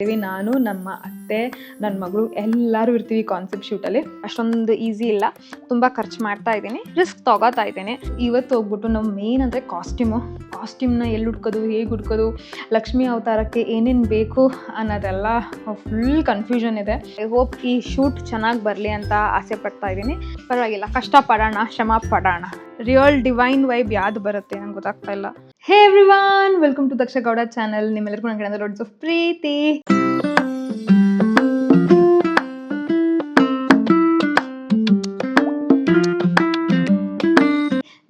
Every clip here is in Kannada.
ನಾನು ನಮ್ಮ ಅತ್ತೆ ನನ್ನ ಮಗಳು ಎಲ್ಲರೂ ಇರ್ತೀವಿ ಕಾನ್ಸೆಪ್ಟ್ ಶೂಟಲ್ಲಿ. ಅಷ್ಟೊಂದು ಈಸಿ ಇಲ್ಲ, ತುಂಬ ಖರ್ಚು ಮಾಡ್ತಾ ಇದ್ದೀನಿ, ರಿಸ್ಕ್ ತೊಗೋತಾ ಇದ್ದೀನಿ. ಇವತ್ತು ಹೋಗ್ಬಿಟ್ಟು ನಾವು ಮೇನ್ ಅಂದರೆ ಕಾಸ್ಟ್ಯೂಮ್ನ ಎಲ್ಲಿ ಹುಡ್ಕೋದು, ಹೇಗೆ ಹುಡ್ಕೋದು, ಲಕ್ಷ್ಮೀ ಅವತಾರಕ್ಕೆ ಏನೇನು ಬೇಕು ಅನ್ನೋದೆಲ್ಲ ಫುಲ್ ಕನ್ಫ್ಯೂಷನ್ ಇದೆ. ಐ ಹೋಪ್ ಈ ಶೂಟ್ ಚೆನ್ನಾಗಿ ಬರಲಿ ಅಂತ ಆಸೆ ಪಡ್ತಾ ಇದ್ದೀನಿ. ಪರವಾಗಿಲ್ಲ, ಕಷ್ಟಪಡೋಣ, ಶ್ರಮ ಪಡೋಣ. ರಿಯಲ್ ಡಿವೈನ್ ವೈಬ್ ಯಾವ್ದು ಬರುತ್ತೆ ನಂಗೆ ಗೊತ್ತಾಗ್ತಾ ಇಲ್ಲ. Hey everyone, welcome to Daksha Gowda channel. ನಿಮ್ಮೆಲ್ಲರಿಗೂ ನನ್ನ ಕಡೆಯಿಂದ ಲೋಡ್ಸ್ ಆಫ್ ಪ್ರೀತಿ.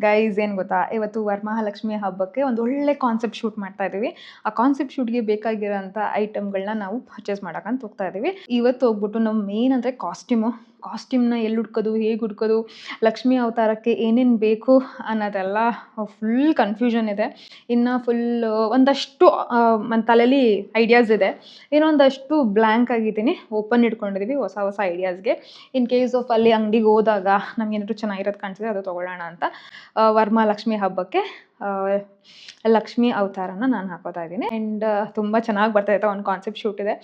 ಗೈಸ್, ಏನು ಗೊತ್ತಾ, ಇವತ್ತು ವರಮಹಾಲಕ್ಷ್ಮಿ ಹಬ್ಬಕ್ಕೆ ಒಂದು ಒಳ್ಳೆ ಕಾನ್ಸೆಪ್ಟ್ ಶೂಟ್ ಮಾಡ್ತಾ ಇದ್ದೀವಿ. ಆ ಕಾನ್ಸೆಪ್ಟ್ ಶೂಟ್ಗೆ ಬೇಕಾಗಿರೋಂಥ ಐಟಮ್ಗಳನ್ನ ನಾವು ಪರ್ಚೇಸ್ ಮಾಡೋಕ್ಕಂತ ಹೋಗ್ತಾ ಇದ್ದೀವಿ. ಇವತ್ತು ಹೋಗ್ಬಿಟ್ಟು ನಾವು ಮೇನ್ ಅಂದರೆ ಕಾಸ್ಟ್ಯೂಮ್ನ ಎಲ್ಲಿ ಹುಡ್ಕೋದು, ಹೇಗೆ ಹುಡ್ಕೋದು, ಲಕ್ಷ್ಮೀ ಅವತಾರಕ್ಕೆ ಏನೇನು ಬೇಕು ಅನ್ನೋದೆಲ್ಲ ಫುಲ್ ಕನ್ಫ್ಯೂಷನ್ ಇದೆ. ಇನ್ನು ಫುಲ್ ಒಂದಷ್ಟು ನನ್ನ ತಲೆಯಲ್ಲಿ ಐಡಿಯಾಸ್ ಇದೆ, ಇನ್ನೊಂದಷ್ಟು ಬ್ಲ್ಯಾಂಕ್ ಆಗಿದ್ದೀನಿ. ಓಪನ್ ಇಟ್ಕೊಂಡಿದ್ದೀವಿ ಹೊಸ ಐಡಿಯಾಸ್ಗೆ. ಇನ್ ಕೇಸ್ ಆಫ್ ಅಲ್ಲಿ ಅಂಗಡಿಗೆ ಹೋದಾಗ ನಮ್ಗೆ ಏನಾದ್ರು ಚೆನ್ನಾಗಿರೋದು ಕಾಣಿಸಿದೆ ಅದು ತೊಗೊಳ್ಳೋಣ ಅಂತ ವರಮಹಾಲಕ್ಷ್ಮಿ ಹಬ್ಬಕ್ಕೆ ಲಕ್ಷ್ಮೀ ಅವತಾರನ ನಾನು ಹಾಕೋತಾ ಇದ್ದೀನಿ. ಆ್ಯಂಡ್ ತುಂಬ ಚೆನ್ನಾಗಿ ಬರ್ತಾ ಇತ್ತು. ಒಂದು ಕಾನ್ಸೆಪ್ಟ್ ಶೂಟ್ ಇದೆ,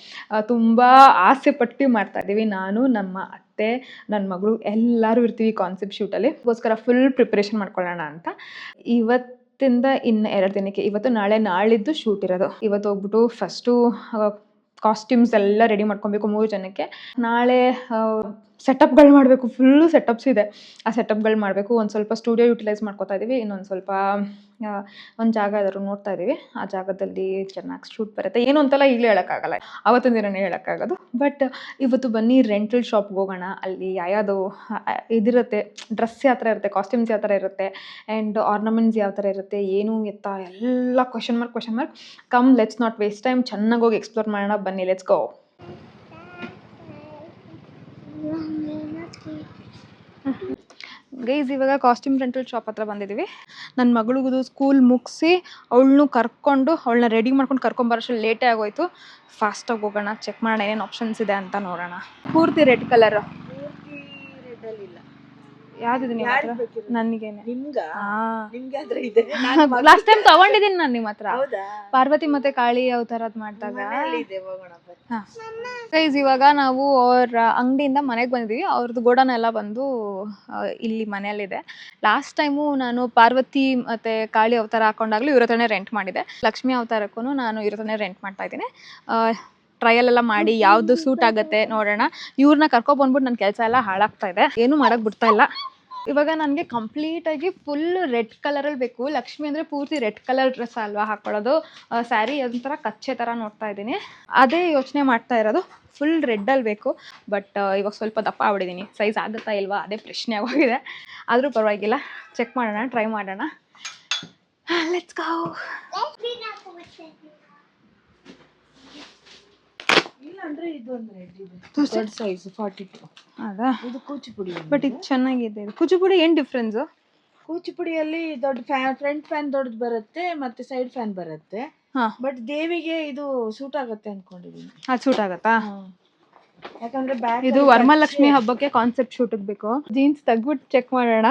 ತುಂಬ ಆಸೆ ಪಟ್ಟು ಮಾಡ್ತಾ ಇದ್ದೀವಿ. ನಾನು, ನಮ್ಮ ಅತ್ತೆ, ನನ್ನ ಮಗಳು ಎಲ್ಲರೂ ಇರ್ತೀವಿ ಕಾನ್ಸೆಪ್ಟ್ ಶೂಟಲ್ಲಿ. ಅದಕ್ಕೋಸ್ಕರ ಫುಲ್ ಪ್ರಿಪ್ರೇಷನ್ ಮಾಡ್ಕೊಳ್ಳೋಣ ಅಂತ. ಇವತ್ತಿಂದ ಇನ್ನು 2 ದಿನಕ್ಕೆ, ಇವತ್ತು ನಾಳಿದ್ದು ಶೂಟ್ ಇರೋದು. ಇವತ್ತು ಹೋಗ್ಬಿಟ್ಟು ಫಸ್ಟು ಕಾಸ್ಟ್ಯೂಮ್ಸ್ ಎಲ್ಲ ರೆಡಿ ಮಾಡ್ಕೊಬೇಕು 3 ಜನಕ್ಕೆ. ನಾಳೆ ಸೆಟಪ್ಗಳು ಮಾಡಬೇಕು, ಫುಲ್ಲು ಸೆಟಪ್ಸ್ ಇದೆ. ಆ ಸೆಟಪ್ಗಳು ಮಾಡಬೇಕು. ಒಂದು ಸ್ವಲ್ಪ ಸ್ಟುಡಿಯೋ ಯುಟಿಲೈಸ್ ಮಾಡ್ಕೊತಾ ಇದ್ದೀವಿ. ಇನ್ನೊಂದು ಸ್ವಲ್ಪ ಒಂದು ಜಾಗ ಯಾವ್ದಾದ್ರು ನೋಡ್ತಾ ಇದ್ದೀವಿ. ಆ ಜಾಗದಲ್ಲಿ ಚೆನ್ನಾಗಿ ಶೂಟ್ ಬರುತ್ತೆ. ಏನು ಅಂತೆಲ್ಲ ಈಗಲೇ ಹೇಳೋಕ್ಕಾಗಲ್ಲ, ಆವತ್ತಿನ ದಿನನೇ ಹೇಳೋಕ್ಕಾಗೋದು. ಬಟ್ ಇವತ್ತು ಬನ್ನಿ ರೆಂಟಲ್ ಶಾಪ್ಗೆ ಹೋಗೋಣ. ಅಲ್ಲಿ ಯಾವುದು ಇದಿರುತ್ತೆ, ಡ್ರೆಸ್ ಯಾವ ಥರ ಇರುತ್ತೆ, ಕಾಸ್ಟ್ಯೂಮ್ಸ್ ಯಾವ ಥರ ಇರುತ್ತೆ, ಆ್ಯಂಡ್ ಆರ್ನಮೆಂಟ್ಸ್ ಯಾವ ಥರ ಇರುತ್ತೆ, ಏನು ಎತ್ತ ಎಲ್ಲ question mark. Come, let's not waste time. ಚೆನ್ನಾಗಿ ಹೋಗಿ ಎಕ್ಸ್ಪ್ಲೋರ್ ಮಾಡೋಣ, ಬನ್ನಿ, ಲೆಟ್ಸ್ ಗೋ. ಗೈಸ್, ಇವಾಗ ಕಾಸ್ಟ್ಯೂಮ್ ರೆಂಟಲ್ ಶಾಪ್ ಹತ್ರ ಬಂದಿದ್ದೀವಿ. ನನ್ನ ಮಗಳಿಗೂ ಸ್ಕೂಲ್ ಮುಗಿಸಿ ಅವಳನ್ನ ರೆಡಿ ಮಾಡ್ಕೊಂಡು ಕರ್ಕೊಂಬರೋಷ್ಟು ಲೇಟೇ ಆಗೋಯ್ತು. ಫಾಸ್ಟಾಗಿ ಹೋಗೋಣ, ಚೆಕ್ ಮಾಡೋಣ ಏನೇನು ಆಪ್ಷನ್ಸ್ ಇದೆ ಅಂತ ನೋಡೋಣ. ಪೂರ್ತಿ ರೆಡ್ ಕಲರ್ ಯಾವ್ದಿದೆ ನನಗೇನೆ. ಲಾಸ್ಟ್ ಟೈಮ್ ತಗೊಂಡಿದ್ದೀನಿ ನಾನು ನಿಮ್ಮ ಹತ್ರ, ಪಾರ್ವತಿ ಮತ್ತೆ ಕಾಳಿ ಅವತಾರದ್ ಮಾಡಿದಾಗ. ಗೈಸ್, ಇವಾಗ ನಾವು ಅವ್ರ ಅಂಗಡಿಯಿಂದ ಮನೆಗೆ ಬಂದಿದ್ದೀವಿ. ಅವ್ರದ್ದು ಗೋಡನ್ ಎಲ್ಲ ಬಂದು ಇಲ್ಲಿ ಮನೆಯಲ್ಲಿದೆ. ಲಾಸ್ಟ್ ಟೈಮು ನಾನು ಪಾರ್ವತಿ ಮತ್ತೆ ಕಾಳಿ ಅವತಾರ ಹಾಕೊಂಡಾಗ್ಲೂ ಇವ್ರ ಹತ್ರನೇ ರೆಂಟ್ ಮಾಡಿದೆ. ಲಕ್ಷ್ಮೀ ಅವತಾರಕ್ಕೂ ನಾನು ಇವ್ರ ಹತ್ರನೇ ರೆಂಟ್ ಮಾಡ್ತಾ ಇದ್ದೀನಿ. ಟ್ರಯಲ್ ಎಲ್ಲ ಮಾಡಿ ಯಾವ್ದು ಸೂಟ್ ಆಗುತ್ತೆ ನೋಡೋಣ. ಇವ್ರನ್ನ ಕರ್ಕೊಬಂದ್ಬಿಟ್ಟು ನನ್ನ ಕೆಲಸ ಎಲ್ಲ ಹಾಳಾಗ್ತಾ ಇದೆ, ಏನು ಮಾಡಕ್ ಬಿಡ್ತಾ ಇಲ್ಲ. ಇವಾಗ ನನಗೆ ಕಂಪ್ಲೀಟಾಗಿ ಫುಲ್ ರೆಡ್ ಕಲರಲ್ಲಿ ಬೇಕು. ಲಕ್ಷ್ಮಿ ಅಂದರೆ ಪೂರ್ತಿ ರೆಡ್ ಕಲರ್ ಡ್ರೆಸ್ ಅಲ್ವಾ ಹಾಕೊಳ್ಳೋದು, ಸ್ಯಾರಿ ಒಂಥರ ಕಚ್ಚೆ ಥರ ನೋಡ್ತಾ ಇದ್ದೀನಿ. ಅದೇ ಯೋಚನೆ ಮಾಡ್ತಾ ಇರೋದು, ಫುಲ್ ರೆಡ್ಡಲ್ಲಿ ಬೇಕು. ಬಟ್ ಇವಾಗ ಸ್ವಲ್ಪ ದಪ್ಪ ಆಗ್ಬಿಟ್ಟಿದ್ದೀನಿ, ಸೈಜ್ ಆಗುತ್ತಾ ಇಲ್ವಾ ಅದೇ ಪ್ರಶ್ನೆ ಆಗೋಗಿದೆ. ಆದರೂ ಪರವಾಗಿಲ್ಲ, ಚೆಕ್ ಮಾಡೋಣ, ಟ್ರೈ ಮಾಡೋಣ. Let's go. ಬಟ್ ಇದು ಚೆನ್ನಾಗಿದೆ. ಕೂಚಿಪುಡಿ ಏನ್ ಡಿಫ್ರೆನ್ಸ್? ಕೂಚಿಪುಡಿಯಲ್ಲಿ ದೊಡ್ಡ ಫ್ರಂಟ್ ಫ್ಯಾನ್ ದೊಡ್ಡದು ಬರುತ್ತೆ, ಮತ್ತೆ ಸೈಡ್ ಫ್ಯಾನ್ ಬರುತ್ತೆ. ಬಟ್ ದೇವಿಗೆ ಇದು ಸೂಟ್ ಆಗುತ್ತೆ ಅನ್ಕೊಂಡಿದೀನಿ. ಅದು ಸೂಟ್ ಆಗತ್ತಾ? ಯಾಕಂದ್ರೆ ಇದು ವರಮಹಾಲಕ್ಷ್ಮಿ ಹಬ್ಬಕ್ಕೆ ಕಾನ್ಸೆಪ್ಟ್ ಶೂಟ್ ಬೇಕು. ಜೀನ್ಸ್ ತೆಗ್ಬಿಟ್ಟು ಚೆಕ್ ಮಾಡೋಣ.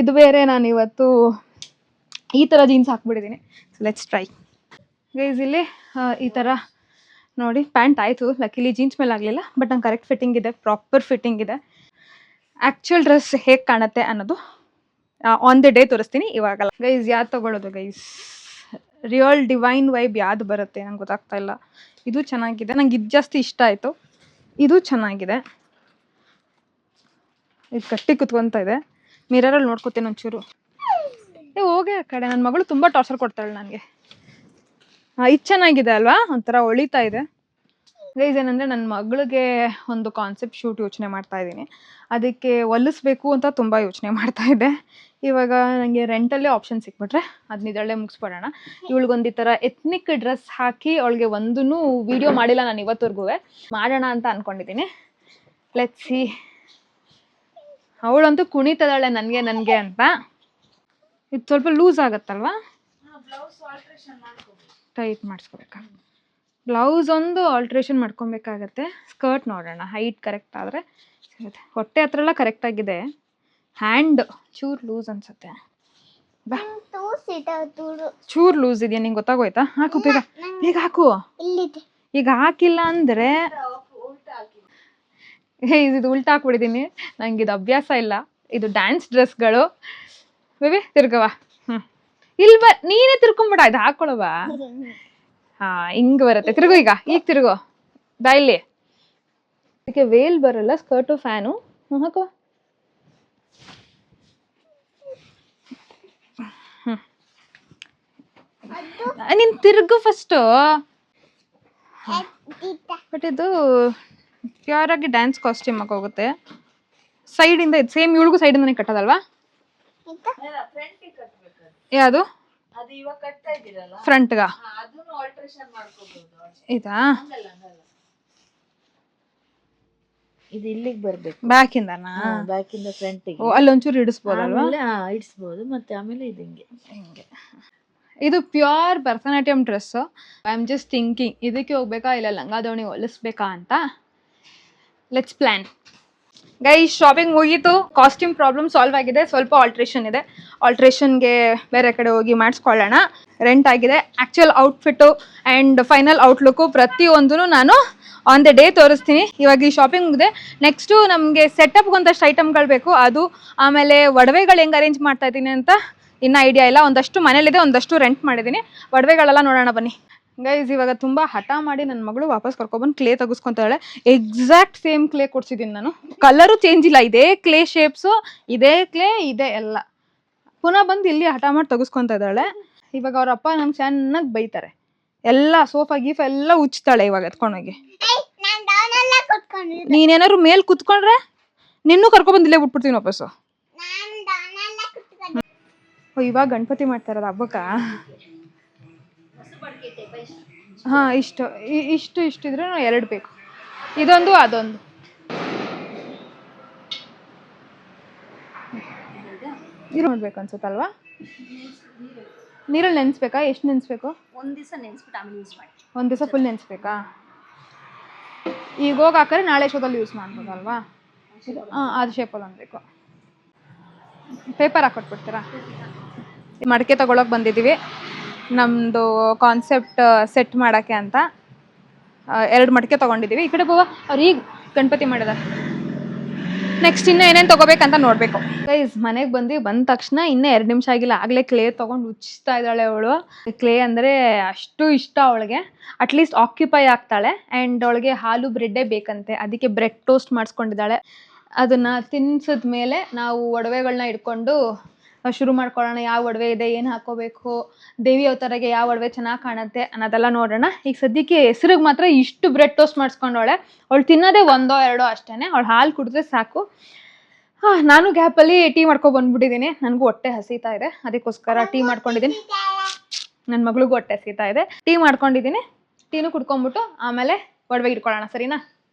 ಇದು ಬೇರೆ, ನಾನು ಇವತ್ತು ಈ ತರ ಜೀನ್ಸ್ ಹಾಕ್ಬಿಟ್ಟಿದ್ದೀನಿ. Let's try. ಗೈಸ್, ಇಲ್ಲಿ ಈ ತರ ನೋಡಿ, ಪ್ಯಾಂಟ್ ಆಯಿತು. ಲಕ್ಕಿಲಿ ಜೀನ್ಸ್ ಮೇಲೆ ಆಗಲಿಲ್ಲ, ಬಟ್ ನಂಗೆ ಕರೆಕ್ಟ್ ಫಿಟ್ಟಿಂಗ್ ಇದೆ, ಪ್ರಾಪರ್ ಫಿಟ್ಟಿಂಗ್ ಇದೆ. ಆ್ಯಕ್ಚುಯಲ್ ಡ್ರೆಸ್ ಹೇಗೆ ಕಾಣುತ್ತೆ ಅನ್ನೋದು ಆನ್ ದಿ ಡೇ ತೋರಿಸ್ತೀನಿ, ಇವಾಗಲ್ಲ. ಗೈಸ್, ಯಾವ್ದು ತೊಗೊಳ್ಳೋದು ಗೈಸ್? ರಿಯಲ್ ಡಿವೈನ್ ವೈಬ್ ಯಾವ್ದು ಬರುತ್ತೆ ನಂಗೆ ಗೊತ್ತಾಗ್ತಾ ಇಲ್ಲ. ಇದು ಚೆನ್ನಾಗಿದೆ, ನಂಗೆ ಇದು ಜಾಸ್ತಿ ಇಷ್ಟ ಆಯಿತು. ಇದು ಚೆನ್ನಾಗಿದೆ, ಇದು ಗಟ್ಟಿ ಕುತ್ಕೊತಾ ಇದೆ. ಮಿರರಲ್ಲಿ ನೋಡ್ಕೋತೀನಿ ಒಂಚೂರು. ಹೋಗಿ ಆ ಕಡೆ, ನನ್ನ ಮಗಳು ತುಂಬ ಟಾರ್ಚರ್ ಕೊಡ್ತಾಳೆ ನನಗೆ. ಇದು ಚೆನ್ನಾಗಿದೆ ಅಲ್ವಾ, ಒಂಥರ ಹೊಳಿತಾ ಇದೆ. ಗೈಸ್, ಏನಂದರೆ ನನ್ನ ಮಗಳಿಗೆ ಒಂದು ಕಾನ್ಸೆಪ್ಟ್ ಶೂಟ್ ಯೋಚನೆ ಮಾಡ್ತಾ ಇದ್ದೀನಿ. ಅದಕ್ಕೆ ಹೊಲಿಸ್ಬೇಕು ಅಂತ ತುಂಬ ಯೋಚನೆ ಮಾಡ್ತಾ ಇದ್ದೆ. ಇವಾಗ ನನಗೆ ರೆಂಟಲ್ಲೇ ಆಪ್ಷನ್ ಸಿಕ್ಬಿಟ್ರೆ ಅದನ್ನ ಇದರಲ್ಲೇ ಮುಗಿಸ್ಬಿಡೋಣ. ಇವಳಿಗೊಂದು ಈ ಥರ ಎತ್ನಿಕ್ ಡ್ರೆಸ್ ಹಾಕಿ, ಅವಳಿಗೆ ಒಂದೂ ವೀಡಿಯೋ ಮಾಡಿಲ್ಲ ನಾನು ಇವತ್ತವರೆಗೂ, ಮಾಡೋಣ ಅಂತ ಅಂದ್ಕೊಂಡಿದ್ದೀನಿ. Let's see. ಅವಳಂತೂ ಕುಣಿತದಾಳೆ ನನಗೆ ಅಂತ. ಇದು ಸ್ವಲ್ಪ ಲೂಸ್ ಆಗುತ್ತಲ್ವಾ, ಟೈಟ್ ಮಾಡಿಸ್ಕೋಬೇಕಾ? ಬ್ಲೌಸ್ ಒಂದು ಆಲ್ಟ್ರೇಷನ್ ಮಾಡ್ಕೊಬೇಕಾಗತ್ತೆ. ಸ್ಕರ್ಟ್ ನೋಡೋಣ, ಹೈಟ್ ಕರೆಕ್ಟ್ ಆದರೆ ಸಿಗುತ್ತೆ. ಹೊಟ್ಟೆ ಹತ್ರ ಎಲ್ಲ ಕರೆಕ್ಟಾಗಿದೆ, ಹ್ಯಾಂಡ್ ಚೂರು ಲೂಸ್ ಅನ್ಸುತ್ತೆ. ಬಾ, ಚೂರು ಲೂಸ್ ಇದೆಯಾ ನಿಂಗೆ ಗೊತ್ತಾಗೋಯ್ತಾ? ಹಾಕು ಬೇಗ ಹಾಕು. ಈಗ ಹಾಕಿಲ್ಲ ಅಂದರೆ ಇದು ಉಲ್ಟಾ ಹಾಕ್ಬಿಟ್ಟಿದ್ದೀನಿ. ನಂಗೆ ಇದು ಅಭ್ಯಾಸ ಇಲ್ಲ. ಇದು ಡ್ಯಾನ್ಸ್ ಡ್ರೆಸ್ಗಳು. ಬೇಬಿ ತಿರ್ಗವ. ಇಲ್ಲಿ ನೀನೇ ತಿರ್ಕೊಂಬಿಡ, ಇದು ಹಾಕೊಳ್ಳುವ. ಹಿಂಗ್ ಬರುತ್ತೆ. ತಿರುಗು ಈಗ ತಿರುಗು ಬಾ ಇಲ್ಲಿ. ಅದಕ್ಕೆ ವೇಲ್ ಬರಲ್ಲ, ಸ್ಕರ್ಟು ಫ್ಯಾನು ಹಾಕುವ. ನೀನ್ ತಿರುಗು ಫಸ್ಟ್. ಬಟ್ ಇದು ಪ್ಯೂರ್ ಆಗಿ ಡ್ಯಾನ್ಸ್ ಕಾಸ್ಟ್ಯೂಮ್ ಹೋಗುತ್ತೆ. ಸೈಡ್ ಇಂದ ಇದು ಸೇಮ್ ಇವಳಿಗೂ ಸೈಡ್ ಇಂದಾನೆ ಕಟ್ಟೋದಲ್ವಾ? ಯಾವುದು ಫ್ರಂಟ್ಗ ಇದಾ? ಇದು ಇಲ್ಲಿಗೆ ಬರ್ಬೇಕು, ಬ್ಯಾಕ್ ಇಂದನಾ? ಬ್ಯಾಕ್ ಇಂದ ಫ್ರಂಟ್ ಗೆ. ಅಲ್ಲಿ ಒಂಚೂರು ಇಡಿಸ್ಬೋದಲ್ವಾ? ಇಡಿಸ್ಬೋದು. ಮತ್ತೆ ಆಮೇಲೆ ಇದು ಹಿಂಗೆ. ಇದು pure Bharatanatyam dress. I am just thinking ಇದಕ್ಕೆ ಹೋಗ್ಬೇಕಾ ಇಲ್ಲ ಲಂಗಾದವಣಿ ಹೊಲಿಸ್ಬೇಕಾ ಅಂತ. Let's plan. ಗೈಸ್, ಶಾಪಿಂಗ್ ಮುಗೀತು. ಕಾಸ್ಟ್ಯೂಮ್ ಪ್ರಾಬ್ಲಮ್ ಸಾಲ್ವ್ ಆಗಿದೆ. ಸ್ವಲ್ಪ ಆಲ್ಟ್ರೇಷನ್ ಇದೆ. ಆಲ್ಟ್ರೇಷನ್ಗೆ ಬೇರೆ ಕಡೆ ಹೋಗಿ ಮಾಡಿಸ್ಕೊಳ್ಳೋಣ. ರೆಂಟ್ ಆಗಿದೆ. Actual outfit and final outlook ಪ್ರತಿಯೊಂದೂ ನಾನು ಆನ್ ದ ಡೇ ತೋರಿಸ್ತೀನಿ. ಇವಾಗ ಈ ಶಾಪಿಂಗ್ ಮುಗಿದೆ. ನೆಕ್ಸ್ಟು ನಮಗೆ ಸೆಟಪ್ಗೆ ಒಂದಷ್ಟು ಐಟಮ್ಗಳು ಬೇಕು. ಅದು ಆಮೇಲೆ ಒಡವೆಗಳು ಹೆಂಗೆ ಅರೇಂಜ್ ಮಾಡ್ತಾ ಇದ್ದೀನಿ ಅಂತ ಇನ್ನೂ ಐಡಿಯಾ ಇಲ್ಲ. ಒಂದಷ್ಟು ಮನೇಲಿದೆ, ಒಂದಷ್ಟು ರೆಂಟ್ ಮಾಡಿದ್ದೀನಿ. ಒಡವೆಗಳೆಲ್ಲ ನೋಡೋಣ ಬನ್ನಿ. ಗೈಸ್, ಇವಾಗ ತುಂಬ ಹಠ ಮಾಡಿ ನನ್ನ ಮಗಳು ವಾಪಸ್ ಕರ್ಕೊಬಂದು ಕ್ಲೇ ತೆಗೆಸ್ಕೊತಾಳೆ. ಎಕ್ಸಾಕ್ಟ್ ಸೇಮ್ ಕ್ಲೇ ಕೊಡ್ಸಿದ್ದೀನಿ ನಾನು. ಕಲರು ಚೇಂಜ್ ಇಲ್ಲ, ಇದೇ ಕ್ಲೇ ಶೇಪ್ಸು, ಇದೇ ಕ್ಲೇ, ಇದೆ ಎಲ್ಲ. ಪುನಃ ಬಂದು ಇಲ್ಲಿ ಹಠ ಮಾಡಿ ತೆಗೆಸ್ಕೊತಾ ಇದ್ದಾಳೆ. ಇವಾಗ ಅವ್ರ ಅಪ್ಪ ನಂಗೆ ಚೆನ್ನಾಗಿ ಬೈತಾರೆ. ಎಲ್ಲ ಸೋಫಾ ಗೀಫಾ ಎಲ್ಲ ಉಚ್ತಾಳೆ ಇವಾಗ ಎತ್ಕೊಂಡೋಗಿ. ನೀನೇನಾದ್ರು ಮೇಲ್ ಕುತ್ಕೊಂಡ್ರೆ ನಿನ್ನೂ ಕರ್ಕೊಬಂದು ಇಲ್ಲೇ ಬಿಟ್ಬಿಡ್ತೀನಿ ವಾಪಸ್ಸು. ಇವಾಗ ಗಣಪತಿ ಮಾಡ್ತಾ ಇರೋದು ಹಬ್ಬಕ್ಕ. ಹಾಂ, ಇಷ್ಟಿದ್ರೆ ಎರಡು ಬೇಕು. ಇದೊಂದು ಅದೊಂದು. ಇದು ನೋಡ್ಬೇಕು ಅನ್ಸುತ್ತಲ್ವಾ? ನೀರಲ್ಲಿ ನೆನೆಸ್ಬೇಕಾ? ಎಷ್ಟು ನೆನೆಸ್ಬೇಕು? ಒಂದು ದಿವಸ ನೆನೆಸ್ಬಿಟ್ಟು ಆಮೇಲೆ ಯೂಸ್ ಮಾಡಿ. ಒಂದು ದಿವಸ ಫುಲ್ ನೆನೆಸ್ಬೇಕಾ? ಈಗ ಹೋಗಿ ಹಾಕಿದ್ರೆ ನಾಳೆ ಶೋದಲ್ಲಿ ಯೂಸ್ ಮಾಡ್ಬೋದಲ್ವಾ? ಹಾಂ, ಅದು ಶೇಪಲ್ಲಿ ಅನ್ಬೇಕು. ಪೇಪರ್ ಹಾಕೊಟ್ಬಿಡ್ತೀರಾ? ಮಡಿಕೆ ತಗೊಳಕ್ಕೆ ಬಂದಿದ್ದೀವಿ. ನಮ್ಮದು ಕಾನ್ಸೆಪ್ಟ್ ಸೆಟ್ ಮಾಡೋಕ್ಕೆ ಅಂತ 2 ಮಡಿಕೆ ತೊಗೊಂಡಿದ್ದೀವಿ. ಈ ಕಡೆ ಬೋವ ಅವ್ರು ಈಗ ಗಣಪತಿ ಮಾಡಿದ್ದಾರೆ. ನೆಕ್ಸ್ಟ್ ಇನ್ನೂ ಏನೇನು ತೊಗೋಬೇಕಂತ ನೋಡಬೇಕು. ಗೈಸ್, ಮನೆಗೆ ಬಂದ ತಕ್ಷಣ ಇನ್ನೂ 2 ನಿಮಿಷ ಆಗಿಲ್ಲ, ಆಗಲೇ ಕ್ಲೇ ತೊಗೊಂಡು ಉಚ್ಚಿಸ್ತಾ ಇದ್ದಾಳೆ ಅವಳು. ಕ್ಲೇ ಅಂದರೆ ಅಷ್ಟು ಇಷ್ಟ ಅವಳಿಗೆ. ಅಟ್ಲೀಸ್ಟ್ ಆಕ್ಯುಪೈ ಆಗ್ತಾಳೆ. ಆ್ಯಂಡ್ ಅವಳಿಗೆ ಹಾಲು ಬ್ರೆಡ್ಡೇ ಬೇಕಂತೆ. ಅದಕ್ಕೆ ಬ್ರೆಡ್ ಟೋಸ್ಟ್ ಮಾಡಿಸ್ಕೊಂಡಿದ್ದಾಳೆ. ಅದನ್ನು ತಿನ್ಸಿದ ಮೇಲೆ ನಾವು ಒಡವೆಗಳನ್ನ ಇಟ್ಕೊಂಡು ಶುರು ಮಾಡ್ಕೊಳ್ಳೋಣ. ಯಾವ ಒಡವೆ ಇದೆ, ಏನು ಹಾಕೋಬೇಕು, ದೇವಿ ಅವತಾರಗೆ ಯಾವ ಒಡವೆ ಚೆನ್ನಾಗಿ ಕಾಣುತ್ತೆ ಅನ್ನೋದೆಲ್ಲ ನೋಡೋಣ. ಈಗ ಸದ್ಯಕ್ಕೆ ಹೆಸ್ರಿಗೆ ಮಾತ್ರ ಇಷ್ಟು ಬ್ರೆಡ್ ಟೋಸ್ಟ್ ಮಾಡಿಸ್ಕೊಂಡವಳೆ. ಅವಳು ತಿನ್ನೋದೇ 1-2 ಅಷ್ಟೇ. ಅವಳು ಹಾಲು ಕುಡಿದ್ರೆ ಸಾಕು. ನಾನು ಗ್ಯಾಪಲ್ಲಿ ಟೀ ಬಂದ್ಬಿಟ್ಟಿದ್ದೀನಿ. ನನಗೂ ಹೊಟ್ಟೆ ಹಸಿತಾ ಇದೆ, ಅದಕ್ಕೋಸ್ಕರ ಟೀ ಮಾಡ್ಕೊಂಡಿದ್ದೀನಿ. ನನ್ನ ಮಗಳಿಗೂ ಹೊಟ್ಟೆ ಹಸಿತಾ ಇದೆ. ಟೀ ಮಾಡ್ಕೊಂಡಿದ್ದೀನಿ. ಟೀನು ಕುಡ್ಕೊಂಬಿಟ್ಟು ಆಮೇಲೆ ಒಡವೆ ಇಟ್ಕೊಳ್ಳೋಣ, ಸರಿನಾ?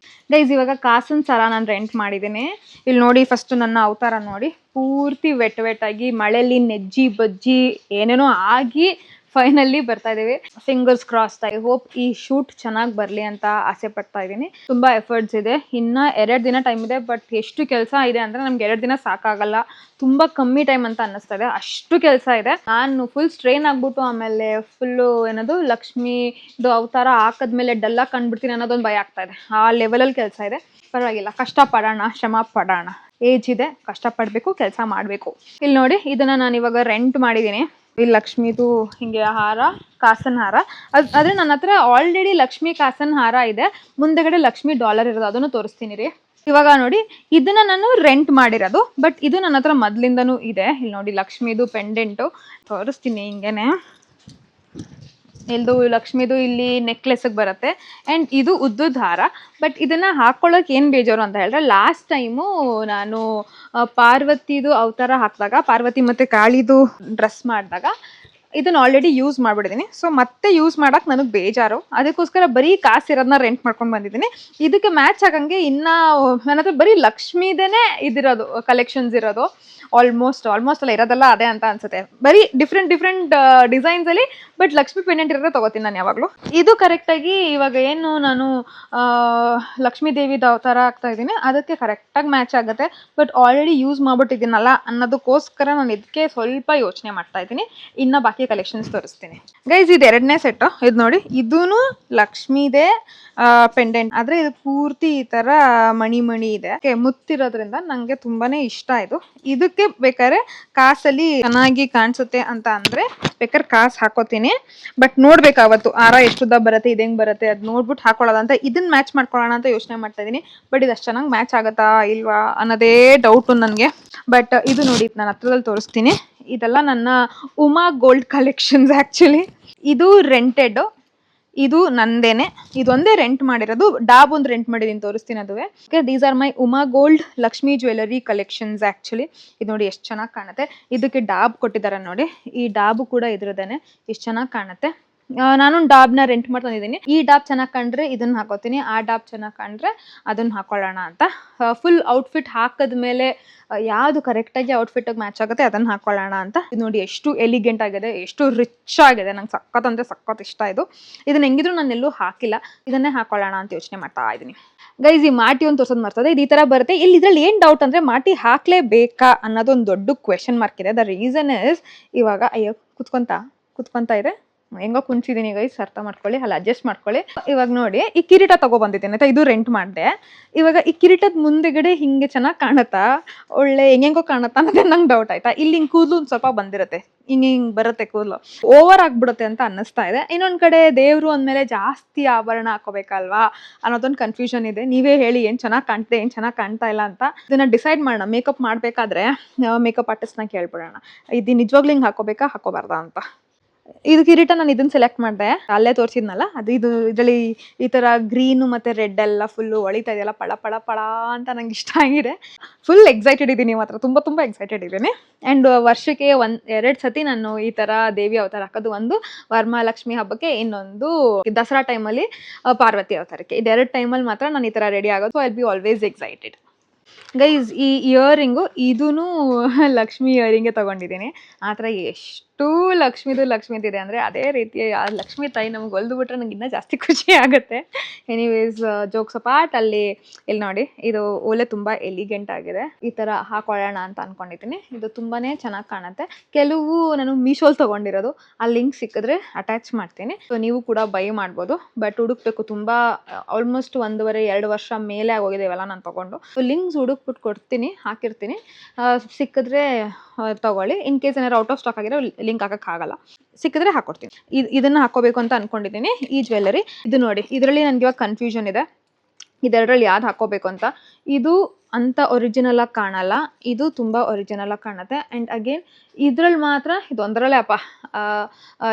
ಗೈಸ್, ಇವಾಗ ಕಾಸನ್ ಸರ ನಾನು ರೆಂಟ್ ಮಾಡಿದ್ದೀನಿ. ಇಲ್ಲಿ ನೋಡಿ, ಫಸ್ಟ್ ನನ್ನ ಅವತಾರ ನೋಡಿ, ಪೂರ್ತಿ ವೆಟ್ ಆಗಿ ಮಳೆಯಲ್ಲಿ ನೆಜ್ಜಿ ಬಜ್ಜಿ ಏನೇನೋ ಆಗಿ ಫೈನಲಿ ಬರ್ತಾ ಇದೀವಿ. Fingers crossed. ಐ ಹೋಪ್ ಈ ಶೂಟ್ ಚೆನ್ನಾಗಿ ಬರಲಿ ಅಂತ ಆಸೆ ಪಡ್ತಾ ಇದ್ದೀನಿ. ತುಂಬಾ ಎಫರ್ಟ್ಸ್ ಇದೆ. ಇನ್ನು 2 ದಿನ ಟೈಮ್ ಇದೆ. ಬಟ್ ಎಷ್ಟು ಕೆಲಸ ಇದೆ ಅಂದ್ರೆ ನಮ್ಗೆ 2 ದಿನ ಸಾಕಾಗಲ್ಲ. ತುಂಬಾ ಕಮ್ಮಿ ಟೈಮ್ ಅಂತ ಅನ್ನಿಸ್ತಾ ಇದೆ, ಅಷ್ಟು ಕೆಲಸ ಇದೆ. ನಾನು ಫುಲ್ ಸ್ಟ್ರೈನ್ ಆಗ್ಬಿಟ್ಟು ಆಮೇಲೆ ಫುಲ್ಲು ಏನದು ಲಕ್ಷ್ಮಿದು ಅವತಾರ ಹಾಕದ್ಮೇಲೆ ಡಲ್ಲಾಗಿ ಕಂಡ್ಬಿಡ್ತೀನಿ ಅನ್ನೋದೊಂದು ಭಯ ಆಗ್ತಾ ಇದೆ. ಆ ಲೆವೆಲಲ್ಲಿ ಕೆಲಸ ಇದೆ. ಪರವಾಗಿಲ್ಲ, ಕಷ್ಟಪಡೋಣ, ಶ್ರಮ ಪಡೋಣ. ಏಜ್ ಇದೆ, ಕಷ್ಟಪಡಬೇಕು, ಕೆಲಸ ಮಾಡಬೇಕು. ಇಲ್ಲಿ ನೋಡಿ, ಇದನ್ನ ನಾನು ಇವಾಗ ರೆಂಟ್ ಮಾಡಿದ್ದೀನಿ. ಇಲ್ಲಿ ಲಕ್ಷ್ಮಿದು ಹಿಂಗೆ ಹಾರ, ಕಾಸನ್ ಹಾರ. ಆದರೆ ನನ್ನ ಹತ್ರ ಆಲ್ರೆಡಿ ಲಕ್ಷ್ಮಿ ಕಾಸನ್ ಹಾರ ಇದೆ. ಮುಂದೆಗಡೆ ಲಕ್ಷ್ಮಿ ಡಾಲರ್ ಇರೋದು, ಅದನ್ನು ತೋರಿಸ್ತೀನಿ ರೀ. ಇವಾಗ ನೋಡಿ, ಇದನ್ನ ನಾನು ರೆಂಟ್ ಮಾಡಿರೋದು. ಬಟ್ ಇದು ನನ್ನ ಹತ್ರ ಮೊದಲಿಂದನೂ ಇದೆ. ಇಲ್ಲಿ ನೋಡಿ, ಲಕ್ಷ್ಮಿದು ಪೆಂಡೆಂಟು ತೋರಿಸ್ತೀನಿ. ಹಿಂಗೇನೆ ಎಲ್ದು ಲಕ್ಷ್ಮಿದು ಇಲ್ಲಿ ನೆಕ್ಲೆಸ್ಗೆ ಬರುತ್ತೆ. ಆ್ಯಂಡ್ ಇದು ಉದ್ದುದ ಹಾರ. ಬಟ್ ಇದನ್ನು ಹಾಕ್ಕೊಳ್ಳೋಕೆ ಏನು ಬೇಜಾರು ಅಂತ ಹೇಳಿದ್ರೆ, ಲಾಸ್ಟ್ ಟೈಮು ನಾನು ಪಾರ್ವತಿದು ಅವತಾರ ಹಾಕಿದಾಗ, ಪಾರ್ವತಿ ಮತ್ತು ಕಾಳಿದು ಡ್ರೆಸ್ ಮಾಡಿದಾಗ ಇದನ್ನು ಆಲ್ರೆಡಿ ಯೂಸ್ ಮಾಡಿಬಿಟ್ಟಿದ್ದೀನಿ. ಸೊ ಮತ್ತೆ ಯೂಸ್ ಮಾಡೋಕೆ ನನಗೆ ಬೇಜಾರು. ಅದಕ್ಕೋಸ್ಕರ ಬರೀ ಕಾಸಿರೋದನ್ನ ರೆಂಟ್ ಮಾಡ್ಕೊಂಡು ಬಂದಿದ್ದೀನಿ. ಇದಕ್ಕೆ ಮ್ಯಾಚ್ ಆಗಂಗೆ ಇನ್ನೂ ನನ್ನ ಹತ್ರ ಬರೀ ಲಕ್ಷ್ಮಿದೇ ಇದಿರೋದು, ಕಲೆಕ್ಷನ್ಸ್ ಇರೋದು. ಆಲ್ಮೋಸ್ಟ್ ಅಲ್ಲ ಇರೋದೆಲ್ಲ ಅದೇ ಅಂತ ಅನ್ಸುತ್ತೆ. ಬರೀ ಡಿಫ್ರೆಂಟ್ ಡಿಸೈನ್ಸ್ ಅಲ್ಲಿ ಬಟ್ ಲಕ್ಷ್ಮಿ ಪೆಂಡೆಂಟ್ ಇರೋದೇ ತಗೋತೀನಿ ನಾನು ಯಾವಾಗಲೂ. ಇದು ಕರೆಕ್ಟಾಗಿ ಇವಾಗ ಏನು ನಾನು ಲಕ್ಷ್ಮೀ ದೇವಿದ ಅವತಾರ ಆಗ್ತಾ ಇದ್ದೀನಿ ಅದಕ್ಕೆ ಕರೆಕ್ಟಾಗಿ ಮ್ಯಾಚ್ ಆಗುತ್ತೆ. ಬಟ್ ಆಲ್ರೆಡಿ ಯೂಸ್ ಮಾಡ್ಬಿಟ್ಟಿದ್ದೀನಲ್ಲ ಅನ್ನೋದಕ್ಕೋಸ್ಕರ ನಾನು ಇದಕ್ಕೆ ಸ್ವಲ್ಪ ಯೋಚನೆ ಮಾಡ್ತಾ ಇದ್ದೀನಿ. ಇನ್ನು ಬಾಕಿ ಕಲೆಕ್ಷನ್ಸ್ ತೋರಿಸ್ತೀನಿ ಗೈಸ್. ಇದು 2ನೇ ಸೆಟ್. ಇದು ನೋಡಿ, ಇದೂ ಲಕ್ಷ್ಮೀದೇ ಪೆಂಡೆಂಟ್ ಆದ್ರೆ ಇದು ಪೂರ್ತಿ ಈ ತರ ಮಣಿ ಇದೆ, ಮುತ್ತಿರೋದ್ರಿಂದ ನಂಗೆ ತುಂಬಾನೇ ಇಷ್ಟ ಇದು. ಇದಕ್ಕೆ ಬೇಕಾದ್ರೆ ಕಾಸಲ್ಲಿ ಚೆನ್ನಾಗಿ ಕಾಣಿಸುತ್ತೆ ಅಂತ ಅಂದ್ರೆ ಬೇಕಾದ್ರೆ ಕಾಸು ಹಾಕೋತೀನಿ. ಬಟ್ ನೋಡ್ಬೇಕು ಅವತ್ತು ಹಾರ ಎಷ್ಟು ಉದ್ದ ಬರುತ್ತೆ, ಇದು ಹೆಂಗ್ ಬರುತ್ತೆ ಅದ್ ನೋಡ್ಬಿಟ್ಟು ಹಾಕೊಳ್ಳೋದಂತ. ಇದನ್ನ ಮ್ಯಾಚ್ ಮಾಡ್ಕೊಳ್ಳೋಣ ಅಂತ ಯೋಚನೆ ಮಾಡ್ತಾ ಇದೀನಿ. ಬಟ್ ಇದು ಅಷ್ಟು ಚೆನ್ನಾಗಿ ಮ್ಯಾಚ್ ಆಗತ್ತಾ ಇಲ್ವಾ ಅನ್ನೋದೇ ಡೌಟ್ ನನಗೆ. ಬಟ್ ಇದು ನೋಡಿ, ನಾನು ಹತ್ರದಲ್ಲಿ ತೋರಿಸ್ತೀನಿ. ಇದೆಲ್ಲ ನನ್ನ ಉಮಾ ಗೋಲ್ಡ್ ಕಲೆಕ್ಷನ್ಸ್ ಆಕ್ಚುಲಿ. ಇದು ರೆಂಟೆಡ್, ಇದು ನಂದೇನೆ. ಇದೊಂದೇ ರೆಂಟ್ ಮಾಡಿರೋದು. ಡಾಬ್ ಒಂದು ರೆಂಟ್ ಮಾಡಿದೀನಿ, ತೋರಿಸ್ತೀನಿ ಅದುವೆ. These are my Uma gold Lakshmi jewellery collections actually. ಇದು ನೋಡಿ ಎಷ್ಟು ಚೆನ್ನಾಗಿ ಕಾಣುತ್ತೆ. ಇದಕ್ಕೆ ಡಾಬ್ ಕೊಟ್ಟಿದ್ದಾರೆ ನೋಡಿ, ಈ ಡಾಬು ಕೂಡ ಇದ್ರದೇನೆ. ಎಷ್ಟು ಚೆನ್ನಾಗಿ ಕಾಣುತ್ತೆ. ನಾನು ಡಾಬ್ನ ರೆಂಟ್ ಮಾಡ್ಕೊಂಡಿದ್ದೀನಿ. ಈ ಡಾಬ್ ಚೆನ್ನಾಗಿ ಕಂಡ್ರೆ ಇದನ್ನ ಹಾಕೋತೀನಿ, ಆ ಡಾಬ್ ಚೆನ್ನಾಗಿ ಕಂಡ್ರೆ ಅದನ್ನ ಹಾಕೊಳ್ಳೋಣ ಅಂತ. ಫುಲ್ ಔಟ್ಫಿಟ್ ಹಾಕಿದ್ಮೇಲೆ ಯಾವುದು ಕರೆಕ್ಟಾಗಿ ಔಟ್ಫಿಟ್ಟಿಗೆ ಮ್ಯಾಚ್ ಆಗುತ್ತೆ ಅದನ್ನ ಹಾಕೊಳ್ಳೋಣ ಅಂತ. ಇದು ನೋಡಿ ಎಷ್ಟು ಎಲಿಗೆಂಟ್ ಆಗಿದೆ, ಎಷ್ಟು ರಿಚ್ ಆಗಿದೆ. ನಂಗೆ ಸಖತ್ ಅಂದರೆ ಸಖತ್ ಇಷ್ಟ ಇದು. ಇದನ್ನ ಹೆಂಗಿದ್ರು ನಾನು ಎಲ್ಲೂ ಹಾಕಿಲ್ಲ, ಇದನ್ನೇ ಹಾಕೊಳ್ಳೋಣ ಅಂತ ಯೋಚನೆ ಮಾಡ್ತಾ ಇದ್ದೀನಿ ಗೈಸ್. ಈ ಮಾಟಿ ಒಂದು ತೋರ್ಸೋದು ಮರ್ತದೆ. ಇದು ಈ ಥರ ಬರುತ್ತೆ. ಇದ್ರಲ್ಲಿ ಏನು ಡೌಟ್ ಅಂದರೆ ಮಾಟಿ ಹಾಕ್ಲೇಬೇಕಾ ಅನ್ನೋದೊಂದು ದೊಡ್ಡ ಕ್ವೆಶನ್ ಮಾರ್ಕ್ ಇದೆ. ದ ರೀಸನ್ ಇಸ್ ಇವಾಗ ಅಯ್ಯೋ ಕುತ್ಕೊಂತ ಇದೆ, ಹೆಂಗೋ ಕುಂಚಿದೀನಿ ಗೈಸ್, ಅರ್ಥ ಮಾಡ್ಕೊಳ್ಳಿ, ಅಲ್ಲಿ ಅಡ್ಜಸ್ಟ್ ಮಾಡ್ಕೊಳ್ಳಿ. ಇವಾಗ ನೋಡಿ, ಈ ಕಿರೀಟ ತಗೊಬಂದಿದ್ದೀನಿ ಆಯ್ತಾ, ಇದು ರೆಂಟ್ ಮಾಡಿದೆ. ಇವಾಗ ಈ ಕಿರೀಟದ ಮುಂದೆಗಡೆ ಹಿಂಗೆ ಚೆನ್ನಾಗಿ ಕಾಣುತ್ತಾ, ಒಳ್ಳೆ ಹೆಂಗೆಂಗೋ ಕಾಣುತ್ತಾ ಅನ್ನೋದೇ ನಂಗೆ ಡೌಟ್ ಆಯ್ತಾ. ಇಲ್ಲಿ ಹಿಂಗೆ ಕೂದಲು ಒಂದು ಸ್ವಲ್ಪ ಬಂದಿರುತ್ತೆ, ಹಿಂಗೆ ಬರುತ್ತೆ ಕೂದಲು, ಓವರ್ ಆಗ್ಬಿಡುತ್ತೆ ಅಂತ ಅನ್ನಿಸ್ತಾ ಇದೆ. ಇನ್ನೊಂದು ಕಡೆ ದೇವರು ಅಂದಮೇಲೆ ಜಾಸ್ತಿ ಆಭರಣ ಹಾಕೋಬೇಕಲ್ವಾ ಅನ್ನೋದೊಂದು ಕನ್ಫ್ಯೂಷನ್ ಇದೆ. ನೀವೇ ಹೇಳಿ ಏನು ಚೆನ್ನಾಗಿ ಕಾಣ್ತಿದೆ, ಏನು ಚೆನ್ನಾಗಿ ಕಾಣ್ತಾ ಇಲ್ಲ ಅಂತ. ಇದನ್ನ ಡಿಸೈಡ್ ಮಾಡೋಣ. ಮೇಕಪ್ ಮಾಡಬೇಕಾದ್ರೆ ಮೇಕಪ್ ಆರ್ಟಿಸ್ಟ್ನ ಕೇಳ್ಬಿಡೋಣ, ಇದು ನಿಜವಾಗ್ಲೂ ಹಿಂಗೆ ಹಾಕೋಬೇಕಾ ಹಾಕೋಬಾರ್ದಾ ಅಂತ. ಇದು ಕಿರೀಟ ನಾನು ಇದನ್ನ ಸೆಲೆಕ್ಟ್ ಮಾಡಿದೆ, ಅಲ್ಲೇ ತೋರಿಸಿದ್ನಲ್ಲ ಅದು. ಇದರಲ್ಲಿ ಈ ಥರ ಗ್ರೀನು ಮತ್ತು ರೆಡ್ ಎಲ್ಲ ಫುಲ್ಲು ಹೊಳಿತಾ ಇದೆಯಲ್ಲ, ಪಳ ಅಂತ ನಂಗೆ ಇಷ್ಟ ಆಗಿದೆ. ಫುಲ್ ಎಕ್ಸೈಟೆಡ್ ಇದ್ದೀನಿ ಮಾತ್ರ, ತುಂಬ ಎಕ್ಸೈಟೆಡ್ ಇದ್ದೀನಿ. ಆ್ಯಂಡ್ ವರ್ಷಕ್ಕೆ 1-2 ಸತಿ ನಾನು ಈ ಥರ ದೇವಿ ಅವತಾರ ಹಾಕೋದು. ಒಂದು ವರಮಹಾಲಕ್ಷ್ಮಿ ಹಬ್ಬಕ್ಕೆ, ಇನ್ನೊಂದು ದಸರಾ ಟೈಮಲ್ಲಿ ಪಾರ್ವತಿ ಅವತಾರಕ್ಕೆ. ಇದೆರಡು ಟೈಮಲ್ಲಿ ಮಾತ್ರ ನಾನು ಈ ಥರ ರೆಡಿ ಆಗೋದು. So I B always excited guys. ಈ ಇಯರಿಂಗು ಇದೂ ಲಕ್ಷ್ಮಿ ಇಯರಿಂಗೇ ತೊಗೊಂಡಿದ್ದೀನಿ. ಆ ಥರ ಎಷ್ಟು ಲಕ್ಷ್ಮಿದಿದೆ ಅಂದರೆ ಅದೇ ರೀತಿ ಆ ಲಕ್ಷ್ಮಿ ತಾಯಿ ನಮ್ಗೆ ಹೊಲ್ದು ಬಿಟ್ರೆ ನಂಗೆ ಇನ್ನೂ ಜಾಸ್ತಿ ಖುಷಿ ಆಗುತ್ತೆ. ಎನಿವೇಸ್ ಜೋಕ್ಸ್ ಅಪಾರ್ಟ್, ಅಲ್ಲಿ ಇಲ್ಲಿ ನೋಡಿ, ಇದು ಓಲೆ ತುಂಬ ಎಲಿಗೆಂಟ್ ಆಗಿದೆ. ಈ ಥರ ಹಾಕೊಳ್ಳೋಣ ಅಂತ ಅಂದ್ಕೊಂಡಿದ್ದೀನಿ. ಇದು ತುಂಬಾ ಚೆನ್ನಾಗಿ ಕಾಣುತ್ತೆ. ಕೆಲವು ನಾನು ಮೀಶೋಲ್ ತೊಗೊಂಡಿರೋದು, ಆ ಲಿಂಕ್ ಸಿಕ್ಕಿದ್ರೆ ಅಟ್ಯಾಚ್ ಮಾಡ್ತೀನಿ. ಸೊ ನೀವು ಕೂಡ ಬೈ ಮಾಡ್ಬೋದು. ಬಟ್ ಹುಡುಕ್ಬೇಕು, ತುಂಬ ಆಲ್ಮೋಸ್ಟ್ 1.5-2 ವರ್ಷ ಮೇಲೆ ಆಗೋಗಿದೆ ಇವೆಲ್ಲ ನಾನು ತೊಗೊಂಡು. ಲಿಂಕ್ಸ್ ಹುಡುಕ್ಬಿಟ್ಟು ಕೊಡ್ತೀನಿ, ಹಾಕಿರ್ತೀನಿ. ಸಿಕ್ಕಿದ್ರೆ ತಗೊಳ್ಳಿ. ಇನ್ ಕೇಸ್ ಏನಾದ್ರು ಔಟ್ ಆಫ್ ಸ್ಟಾಕ್ ಆಗಿರೋ ಲಿಂಕ್ ಹಾಕೋಕ್ಕಾಗಲ್ಲ, ಸಿಕ್ಕಿದ್ರೆ ಹಾಕೊಡ್ತೀನಿ. ಇದನ್ನ ಹಾಕೋಬೇಕು ಅಂತ ಅನ್ಕೊಂಡಿದ್ದೀನಿ. ಈ ಜ್ಯುವೆಲರಿ ಇದು ನೋಡಿ, ಇದರಲ್ಲಿ ನನಗೆ ಇವಾಗ ಕನ್ಫ್ಯೂಷನ್ ಇದೆ, ಇದೆರಡರಲ್ಲಿ ಯಾವ್ದು ಹಾಕೋಬೇಕು ಅಂತ. ಇದು ಅಂತ ಒರಿಜಿನಲ್ ಆಗಿ ಕಾಣಲ್ಲ, ಇದು ತುಂಬ ಒರಿಜಿನಲ್ ಆಗಿ ಕಾಣುತ್ತೆ. ಆ್ಯಂಡ್ ಅಗೇನ್ ಇದ್ರಲ್ಲಿ ಮಾತ್ರ ಇದು ಒಂದರಲ್ಲೇ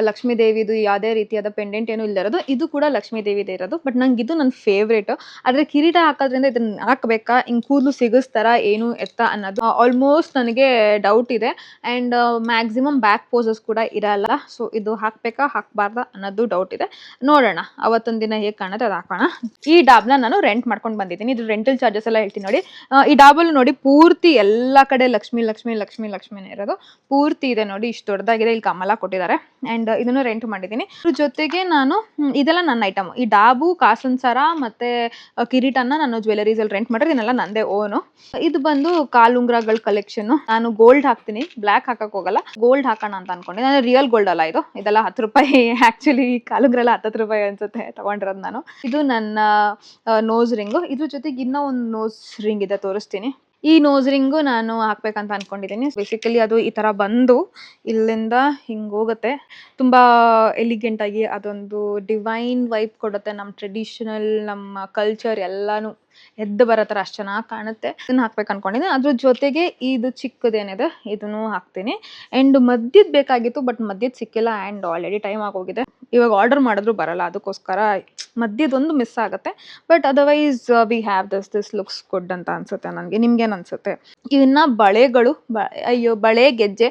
ಲಕ್ಷ್ಮೀ ದೇವಿದು ಯಾವುದೇ ರೀತಿಯಾದ ಪೆಂಡೆಂಟ್ ಏನೂ ಇಲ್ಲದಿರೋದು. ಇದು ಕೂಡ ಲಕ್ಷ್ಮೀ ದೇವಿದೇ ಇರೋದು. ಬಟ್ ನಂಗೆ ಇದು ನನ್ನ ಫೇವ್ರೇಟ್. ಆದರೆ ಕಿರೀಟ ಹಾಕೋದ್ರಿಂದ ಇದನ್ನ ಹಾಕಬೇಕಾ, ಹಿಂಗೆ ಕೂದಲು ಸಿಗಿಸ್ತಾರ ಏನು ಎತ್ತ ಅನ್ನೋದು ಆಲ್ಮೋಸ್ಟ್ ನನಗೆ ಡೌಟ್ ಇದೆ. ಆ್ಯಂಡ್ ಮ್ಯಾಕ್ಸಿಮಮ್ ಬ್ಯಾಕ್ ಪೋಸಸ್ ಕೂಡ ಇರಲ್ಲ. ಸೊ ಇದು ಹಾಕಬೇಕಾ ಹಾಕಬಾರ್ದಾ ಅನ್ನೋದು ಡೌಟ್ ಇದೆ. ನೋಡೋಣ ಅವತ್ತೊಂದು ದಿನ ಹೇಗೆ ಕಾಣುತ್ತೆ ಅದು ಹಾಕೋಣ. ಈ ಡಾಬ್ನ ನಾನು ರೆಂಟ್ ಮಾಡ್ಕೊಂಡು ಬಂದಿದ್ದೀನಿ. ಇದು ರೆಂಟಲ್ ಚಾರ್ಜಸ್ ಎಲ್ಲ ಹೇಳ್ತೀನಿ ನೋಡಿ. ಈ ಡಾಬಲ್ ನೋಡಿ ಪೂರ್ತಿ ಎಲ್ಲ ಕಡೆ ಲಕ್ಷ್ಮಿನೇ ಇರೋದು. ಪೂರ್ತಿ ಇದೆ ನೋಡಿ, ಇಷ್ಟು ದೊಡ್ಡದಾಗಿದೆ. ಇಲ್ಲಿ ಕಮಲ ಕೊಟ್ಟಿದ್ದಾರೆ. ಆ್ಯಂಡ್ ಇದನ್ನು ರೆಂಟ್ ಮಾಡಿದ್ದೀನಿ. ಇದ್ರ ಜೊತೆಗೆ ನಾನು ಇದೆಲ್ಲ ನನ್ನ ಐಟಮ್. ಈ ಡಾಬು, ಕಾಸನ್ ಸರ ಮತ್ತೆ ಕಿರೀಟನ ನಾನು ಜ್ಯುವೆಲರೀಸಲ್ಲಿ ರೆಂಟ್ ಮಾಡಿದ್ರೆ ಇದನ್ನೆಲ್ಲ ನಂದೇ ಓನು. ಇದು ಬಂದು ಕಾಲುಂಗ್ರಗಳ ಕಲೆಕ್ಷನ್. ನಾನು ಗೋಲ್ಡ್ ಹಾಕ್ತೀನಿ, ಬ್ಲ್ಯಾಕ್ ಹಾಕಕ್ ಹೋಗಲ್ಲ. ಗೋಲ್ಡ್ ಹಾಕೋಣ ಅಂತ ಅನ್ಕೊಂಡೆ. ನಾನು ರಿಯಲ್ ಗೋಲ್ಡ್ ಅಲ್ಲ, ಇದೆಲ್ಲ 10 ರೂಪಾಯಿ. ಆಕ್ಚುಲಿ ಕಾಲುಂಗ್ರ ಎಲ್ಲ 10 ರೂಪಾಯಿ ಅನ್ಸುತ್ತೆ ತಗೊಂಡಿರೋದು ನಾನು. ಇದು ನನ್ನ ನೋಸ್ ರಿಂಗು. ಇದ್ರ ಜೊತೆಗೆ ಇನ್ನೂ ಒಂದು ನೋಸ್ ರಿಂಗ್ ಇದೆ, ತೋರಿಸ್ತೀನಿ. ಈ ನೋಸ್ ರಿಂಗು ನಾನು ಹಾಕ್ಬೇಕಂತ ಅನ್ಕೊಂಡಿದ್ದೀನಿ. ಬೇಸಿಕಲಿ ಅದು ಈ ಥರ ಬಂದು ಇಲ್ಲಿಂದ ಹಿಂಗೆ ಹೋಗುತ್ತೆ. ತುಂಬ ಎಲಿಗೆಂಟ್ ಆಗಿ ಅದೊಂದು ಡಿವೈನ್ ವೈಬ್ ಕೊಡುತ್ತೆ. ನಮ್ಮ ಟ್ರೆಡಿಷನಲ್, ನಮ್ಮ ಕಲ್ಚರ್ ಎಲ್ಲಾನು ಎದ್ದು ಬರೋ ಥರ ಅಷ್ಟು ಚೆನ್ನಾಗಿ ಕಾಣುತ್ತೆ. ಇದನ್ನ ಹಾಕ್ಬೇಕು ಅನ್ಕೊಂಡಿದ್ದೀನಿ. ಅದ್ರ ಜೊತೆಗೆ ಇದು ಚಿಕ್ಕದೇನಿದೆ ಇದನ್ನು ಹಾಕ್ತೀನಿ. ಆ್ಯಂಡ್ ಮದ್ಯದ ಬೇಕಾಗಿತ್ತು, ಬಟ್ ಮದ್ಯದ ಸಿಕ್ಕಿಲ್ಲ. ಆ್ಯಂಡ್ ಆಲ್ರೆಡಿ ಟೈಮ್ ಆಗೋಗಿದೆ. ಇವಾಗ ಆರ್ಡರ್ ಮಾಡಿದ್ರು ಬರಲ್ಲ, ಅದಕ್ಕೋಸ್ಕರ ಮದ್ಯದೊಂದು ಮಿಸ್ ಆಗುತ್ತೆ. But otherwise we have this looks good ಅಂತ ಅನ್ಸುತ್ತೆ ನನಗೆ. ನಿಮ್ಗೇನು ಅನ್ಸುತ್ತೆ? ಇನ್ನು ಬಳೆಗಳು, ಬಳೆ, ಗೆಜ್ಜೆ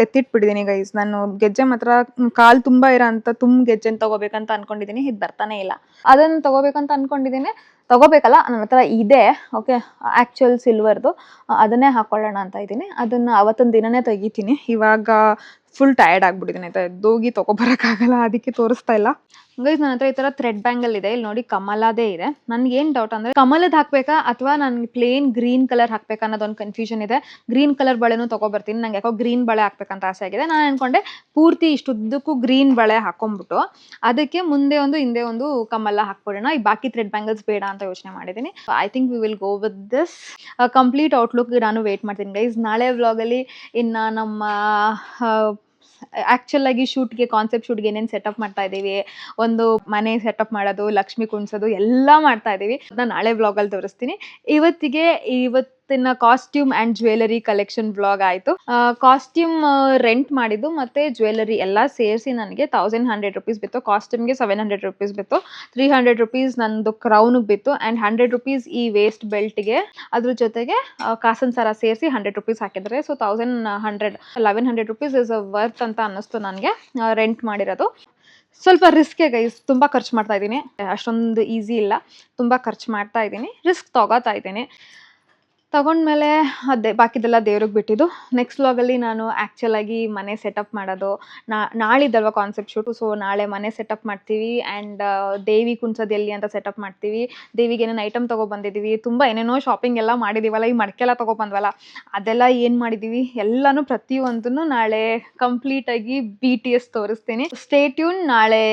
ಎತ್ತಿಟ್ಬಿಟ್ಟಿದ್ದೀನಿ ಗೈಸ್. ನಾನು ಗೆಜ್ಜೆ ಮಾತ್ರ ಕಾಲು ತುಂಬ ಇರೋ ಅಂತ ಗೆಜ್ಜೆನ ತಗೋಬೇಕಂತ ಅನ್ಕೊಂಡಿದ್ದೀನಿ. ಇದು ಬರ್ತಾನೆ ಇಲ್ಲ. ಅದನ್ನು ತಗೋಬೇಕಂತ ಅನ್ಕೊಂಡಿದ್ದೀನಿ. ತಗೋಬೇಕಲ್ಲ, ನನ್ನ ಹತ್ರ ಇದೆ. ಓಕೆ, ಆ್ಯಕ್ಚುಯಲ್ ಸಿಲ್ವರ್ದು, ಅದನ್ನೇ ಹಾಕೊಳ್ಳೋಣ ಅಂತ ಇದ್ದೀನಿ. ಅದನ್ನು ಅವತ್ತೊಂದು ದಿನನೇ ತೆಗಿತೀನಿ. ಇವಾಗ ಫುಲ್ ಟಯರ್ಡ್ ಆಗ್ಬಿಟ್ಟಿದ್ದೀನಿ ಆಯ್ತಾ, ಎದ್ದೋಗಿ ತೊಗೊಬರೋಕ್ಕಾಗಲ್ಲ, ಅದಕ್ಕೆ ತೋರಿಸ್ತಾ ಇಲ್ಲ. ಗೈಸ್, ನನ್ನ ಹತ್ರ ಈ ಥರ ಥ್ರೆಡ್ ಬ್ಯಾಂಗಲ್ ಇದೆ. ಇಲ್ಲಿ ನೋಡಿ, ಕಮಲದೇ ಇದೆ. ನನಗೇನು ಡೌಟ್ ಅಂದರೆ, ಕಮಲದ ಹಾಕಬೇಕಾ ಅಥವಾ ನನಗೆ ಪ್ಲೇನ್ ಗ್ರೀನ್ ಕಲರ್ ಹಾಕಬೇಕಾ ಅನ್ನೋದೊಂದು ಕನ್ಫ್ಯೂಷನ್ ಇದೆ. ಗ್ರೀನ್ ಕಲರ್ ಬಳೆನೂ ತೊಗೊಬರ್ತೀನಿ. ನಂಗೆ ಯಾಕೋ ಗ್ರೀನ್ ಬಳೆ ಹಾಕ್ಬೇಕಂತ ಆಸೆ ಆಗಿದೆ. ನಾನು ಅಂದ್ಕೊಂಡೆ ಪೂರ್ತಿ ಇಷ್ಟುದ್ದಕ್ಕೂ ಗ್ರೀನ್ ಬಳೆ ಹಾಕೊಂಡ್ಬಿಟ್ಟು ಅದಕ್ಕೆ ಮುಂದೆ ಒಂದು ಹಿಂದೆ ಒಂದು ಕಮಲ ಹಾಕ್ಬಿಡೋಣ, ಈ ಬಾಕಿ ಥ್ರೆಡ್ ಬ್ಯಾಂಗಲ್ಸ್ ಬೇಡ ಅಂತ ಯೋಚನೆ ಮಾಡಿದ್ದೀನಿ. I think we will go with this. Complete outlook ನಾನು ವೇಟ್ ಮಾಡ್ತೀನಿ ಗೈಸ್. ನಾಳೆ ವ್ಲಾಗಲ್ಲಿ ಇನ್ನು ನಮ್ಮ ಆ್ಯಕ್ಚುಲಾಗಿ ಶೂಟ್ಗೆ, ಕಾನ್ಸೆಪ್ಟ್ ಶೂಟ್ಗೆ ಏನೇನು ಸೆಟಪ್ ಮಾಡ್ತಾ ಇದ್ದೀವಿ, ಒಂದು ಮನೆ ಸೆಟಪ್ ಮಾಡೋದು, ಲಕ್ಷ್ಮಿ ಕುಣಿಸೋದು ಎಲ್ಲ ಮಾಡ್ತಾ ಇದ್ದೀವಿ. ಅದನ್ನ ನಾಳೆ ವ್ಲಾಗಲ್ಲಿ ತೋರಿಸ್ತೀನಿ. ಇವತ್ತಿನ costume and jewellery collection vlog ಆಯಿತು. ಕಾಸ್ಟ್ಯೂಮ್ ರೆಂಟ್ ಮಾಡಿದ್ದು ಮತ್ತು ಜ್ಯುವೆಲರಿ ಎಲ್ಲ ಸೇರಿಸಿ ನನಗೆ 1100 rupees ಬಿತ್ತು. ಕಾಸ್ಟ್ಯೂಮ್ಗೆ 700 rupees ಬಿತ್ತು. 300 rupees ನಂದು ಕ್ರೌನಿಗೆ ಬಿತ್ತು. ಆ್ಯಂಡ್ 100 rupees ಈ ವೇಸ್ಟ್ ಬೆಲ್ಟ್ಗೆ, ಅದ್ರ ಜೊತೆಗೆ ಕಾಸನ್ ಸರ ಸೇರಿಸಿ 100 rupees ಹಾಕಿದ್ದಾರೆ. ಸೊ 1100 rupees ಇಸ್ ವರ್ತ್ ಅಂತ ಅನ್ನಿಸ್ತು ನನಗೆ ರೆಂಟ್ ಮಾಡಿರೋದು. ಸ್ವಲ್ಪ ರಿಸ್ಕೆ ಗೈಸ್, ತುಂಬ ಖರ್ಚು ಮಾಡ್ತಾ ಇದ್ದೀನಿ. ಅಷ್ಟೊಂದು ಈಸಿ ಇಲ್ಲ, ತುಂಬ ಖರ್ಚು ಮಾಡ್ತಾ ಇದ್ದೀನಿ, ರಿಸ್ಕ್ ತೊಗೋತಾ ಇದ್ದೀನಿ. ತಗೊಂಡ್ಮೇಲೆ ಅದೇ ಬಾಕಿದೆಲ್ಲ ದೇವ್ರಿಗೆ ಬಿಟ್ಟಿದ್ದು. ನೆಕ್ಸ್ಟ್ ವ್ಲಾಗಲ್ಲಿ ನಾನು ಆ್ಯಕ್ಚುಲಾಗಿ ಮನೆ ಸೆಟಪ್ ಮಾಡೋದು, ನಾಳಿದ್ದಲ್ವ ಕಾನ್ಸೆಪ್ಟ್ ಶೂಟು. ಸೊ ನಾಳೆ ಮನೆ ಸೆಟಪ್ ಮಾಡ್ತೀವಿ. ಆ್ಯಂಡ್ ದೇವಿ ಕುಣ್ಸೋದು ಎಲ್ಲಿ ಅಂತ ಸೆಟಪ್ ಮಾಡ್ತೀವಿ. ದೇವಿಗೆ ಏನೇನು ಐಟಮ್ ತೊಗೊಬಂದಿದ್ದೀವಿ, ತುಂಬ ಏನೇನೋ ಶಾಪಿಂಗ್ ಎಲ್ಲ ಮಾಡಿದ್ದೀವಲ್ಲ, ಈ ಮಡಕೆಲ್ಲ ತೊಗೊಬಂದ್ವಲ್ಲ, ಅದೆಲ್ಲ ಏನು ಮಾಡಿದ್ದೀವಿ ಎಲ್ಲನೂ ಪ್ರತಿಯೊಂದನ್ನು ನಾಳೆ ಕಂಪ್ಲೀಟಾಗಿ BTS ತೋರಿಸ್ತೀನಿ. Stay tune. ನಾಳೆ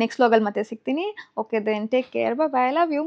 ನೆಕ್ಸ್ಟ್ ವ್ಲಾಗಲ್ಲಿ ಮತ್ತೆ ಸಿಗ್ತೀನಿ. Okay then, take care, bye bye, love you.